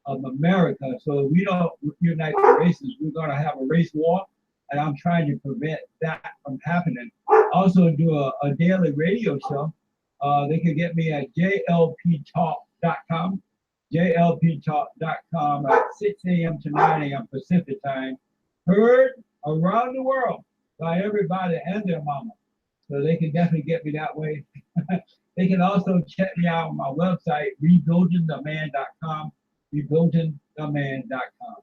of America. So if we don't unite the races, we're going to have a race war. And I'm trying to prevent that from happening. Also do a daily radio show. They can get me at jlptalk.com, jlptalk.com at 6 a.m. to 9 a.m. Pacific time. Heard around the world by everybody and their mama. So they can definitely get me that way. They can also check me out on my website, rebuildingtheman.com, rebuildingtheman.com.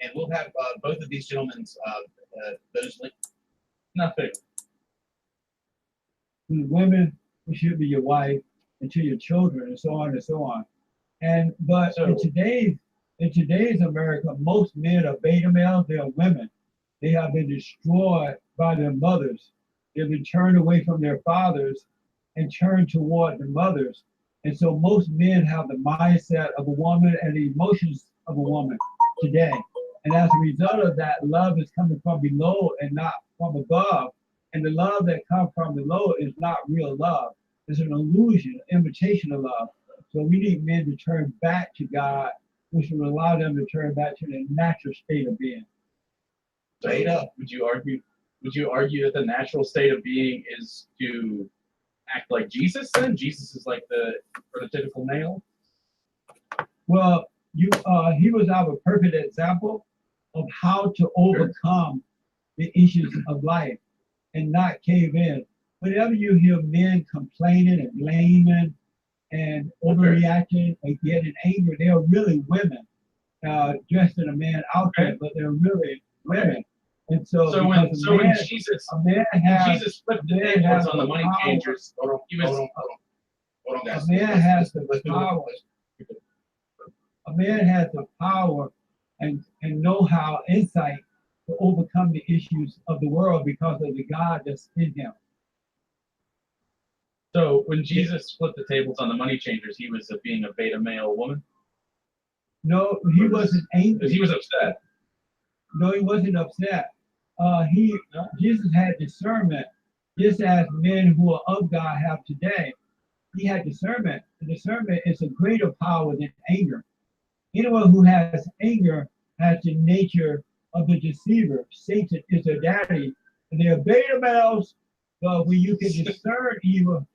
And we'll have both of these gentlemen's those links. Nothing. To the women who should be your wife, and to your children, and so on and so on. And but So, in today's America, most men are beta males, they are women. They have been destroyed by their mothers. They've been turned away from their fathers and turned toward the mothers. And so most men have the mindset of a woman and the emotions of a woman today. And as a result of that, love is coming from below and not from above. And the love that comes from below is not real love. It's an illusion, an imitation of love. So we need men to turn back to God, which will allow them to turn back to their natural state of being. Beta. Would you argue? Would you argue that the natural state of being is to act like Jesus? Then Jesus is like the prototypical male. Well, he was our perfect example of how to overcome the issues of life and not cave in. Whenever you hear men complaining and blaming and overreacting and getting angry, they are really women dressed in a man outfit, but they're really women. And so, when Jesus flipped the tables on the money changers, he was. Hold on, guys. A man has the Let's do it. power. A man has the power and know-how, insight to overcome the issues of the world because of the God that's in him. So when Jesus flipped the tables on the money changers, he was being a beta male woman? No, he wasn't angry. He was upset. No, he wasn't upset. Jesus had discernment, just as men who are of God have today. He had discernment. And discernment is a greater power than anger. Anyone who has anger has the nature of the deceiver. Satan is their daddy. And they're beta males, but when you can discern evil,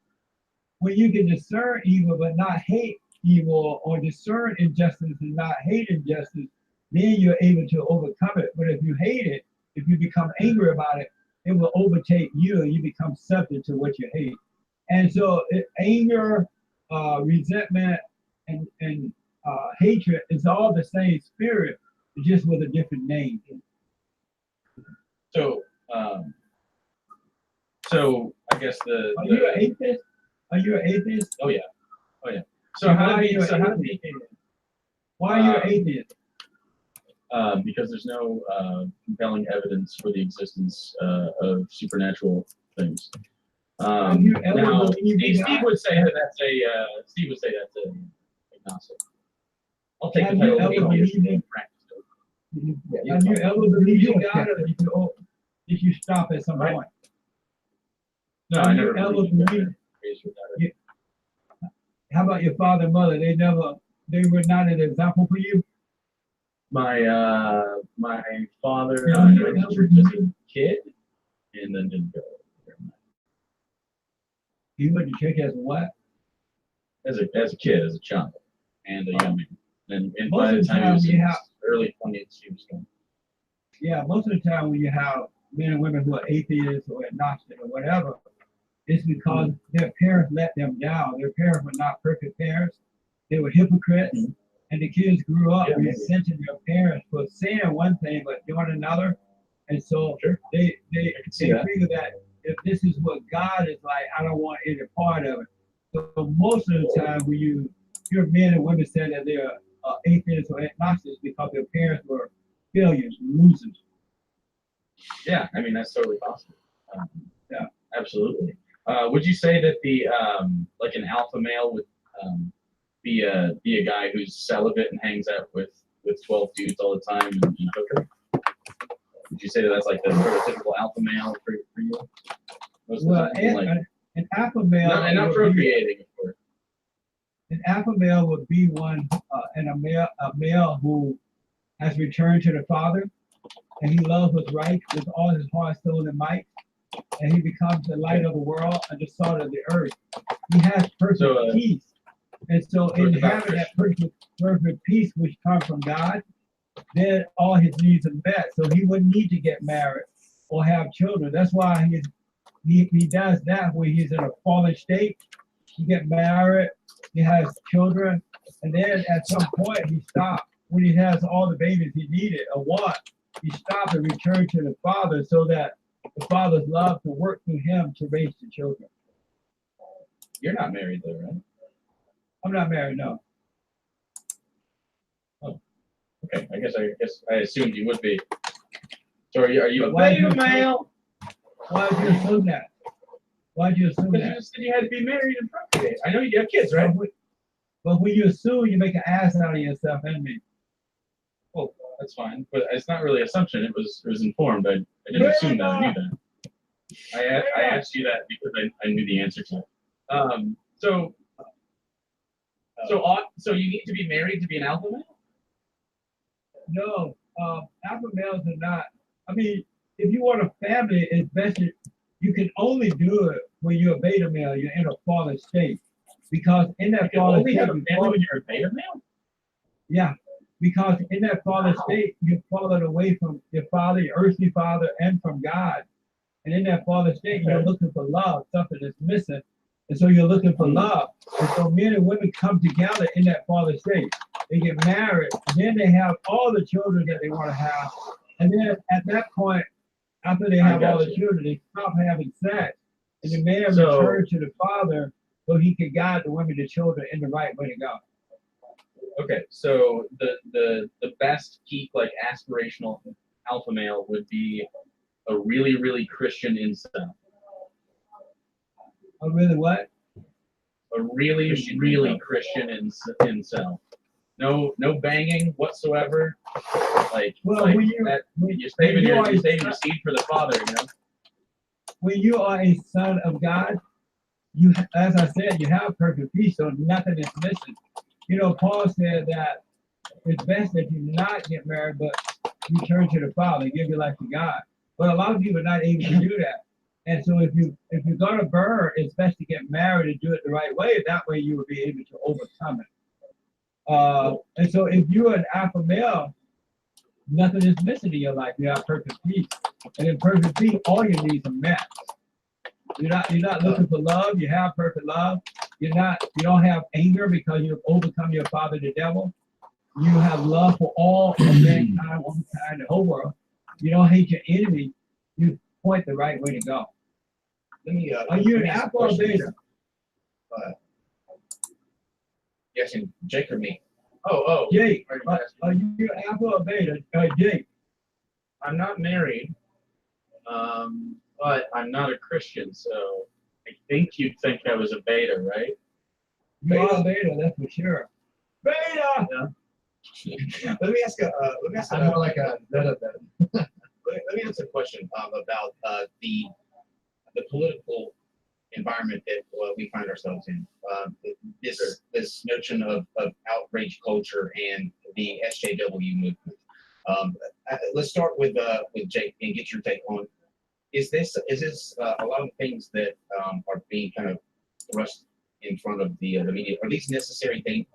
but not hate evil, or discern injustice and not hate injustice, then you're able to overcome it. But if you hate it, if you become angry about it, it will overtake you and you become subject to what you hate. And so anger, resentment, and hatred is all the same spirit, just with a different name. So, I guess Are you an atheist? Are you an atheist? Oh yeah. So how do you? Why are you an atheist? Because there's no compelling evidence for the existence of supernatural things. Have you ever Now, believed in Steve God? would say that's a agnostic. I'll take Have the you title of ever atheist believed in- and practice. Have you ever believed in God, or did you stop at some point? No, Have I you never ever believed in God. believed- Raised without it. How about your father and mother? They were not an example for you? My father Have you went to ever church as a believed- kid and then didn't go He went to church as what? as a kid, as a child, and a young man. And Most by of the the time he time was we in have- his early 20s, he was gone. Yeah, most of the time when you have men and women who are atheists or agnostic or whatever, it's because their parents let them down. Their parents were not perfect parents. They were hypocrites. And the kids grew up resenting their parents for saying one thing but doing another. And so they figure that if this is what God is like, I don't want any part of it. So most of the time when you hear men and women say that they're atheists or agnostics because their parents were failures, losers. Yeah, I mean that's totally possible. Yeah, absolutely. Would you say that the like an alpha male would be a guy who's celibate and hangs out with 12 dudes all the time and hooker? Would you say that that's like the prototypical alpha male for you? Well, an alpha male, and not procreating, of course. An alpha male would be one, and a male who has returned to the Father, and he loves what's right with all his heart, soul, and might, and he becomes the light of the world and the salt of the earth. He has perfect peace, and so in having that perfect peace which comes from God, then all his needs are met. So he wouldn't need to get married or have children. That's why he does that when he's in a fallen state. He get married, he has children, and then at some point he stops. When he has all the babies he needed or want, he stops and returns to the Father so that the Father's love can work through him to raise the children. You're not married though, right? I'm not married, no. Oh, okay. I guess I assumed you would be. So are you a Why beta male? Why did you assume that? Why did you assume Because you that? just said you had to be married and procreate. I know you have kids, right? But when you assume, you make an ass out of yourself and me. Well, that's fine, but it's not really assumption. It was informed. I didn't assume that. I knew that. I asked you that because I knew the answer to it. So you need to be married to be an alpha male? No, alpha males are not I mean, if you want a family, it's best you can only do it when you're a beta male. You're in a fallen state, because in that fallen only state, have a family when you're a beta male? yeah, because in that fallen state, you've fallen away from your father, your earthly father, and from God. And in that fallen state, you're looking for love, something that's missing. And so you're looking for love. And so men and women come together in that fallen state. They get married, and then they have all the children that they want to have. And then at that point, after they have all the children, they stop having sex. And the man returns to the father so he can guide the women and children in the right way to go. Okay, so the best peak, like aspirational alpha male would be a really, really Christian incel. Oh, really what? A really, really Christian incel. No banging whatsoever. Like, Well, like when you, that, when, you're saving when you your are a seed for the father, you know. when you are a son of God, you, as I said, you have perfect peace, so nothing is missing. You know, Paul said that it's best that you not get married, but you turn to the Father, give your life to God. But a lot of people are not able to do that. And so if you're gonna burn, it's best to get married and do it the right way. That way you will be able to overcome it. And so if you're an alpha male, nothing is missing in your life. You have perfect peace. And in perfect peace, all your needs are met. You're not looking for love, you have perfect love. You don't have anger because you've overcome your father, the devil. You have love for all of mankind, womankind, the whole world. You don't hate your enemy. You point the right way to go. Let me, Are you an alpha or beta? Yes, and Jake or me? Oh. Jake, are you an alpha or beta? Jake. I'm not married, but I'm not a Christian, so I think you'd think I was a beta, right? You are a beta, that's for sure. Beta! Yeah. Let me ask I'm more like a beta then. Let me ask a question about the political environment that we find ourselves in. This notion of outrage culture and the SJW movement. Let's start with Jake and get your take on. Is this a lot of things that are being kind of thrust in front of the media? Are these necessary things?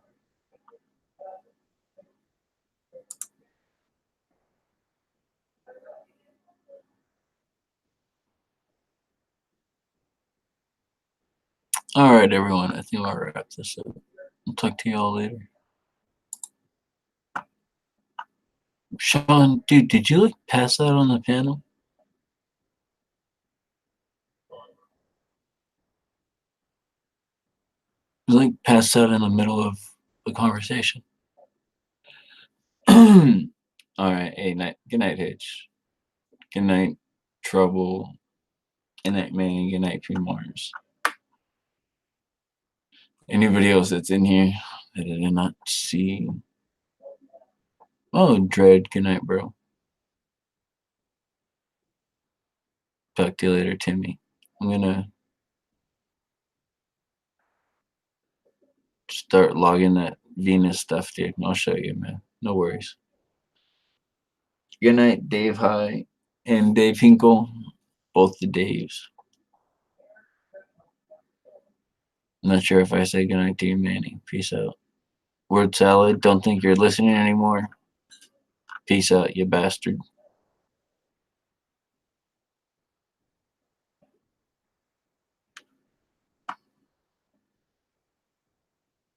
All right, everyone. I think I'll wrap this up. I'll talk to y'all later. Sean, dude, did you like pass out on the panel? You like passed out in the middle of the conversation. All right. Hey, night. Good night, Hitch. Good night, Trouble. Good night, man. Good night, P-Mars. Anybody else that's in here that I did not see? Oh, Dread. Good night, bro. Talk to you later, Timmy. I'm gonna start logging that Venus stuff, dude. I'll show you, man. No worries. Good night, Dave High and Dave Hinkle. Both the Daves. I'm not sure if I say goodnight to you, Manny. Peace out. Word salad, don't think you're listening anymore. Peace out, you bastard.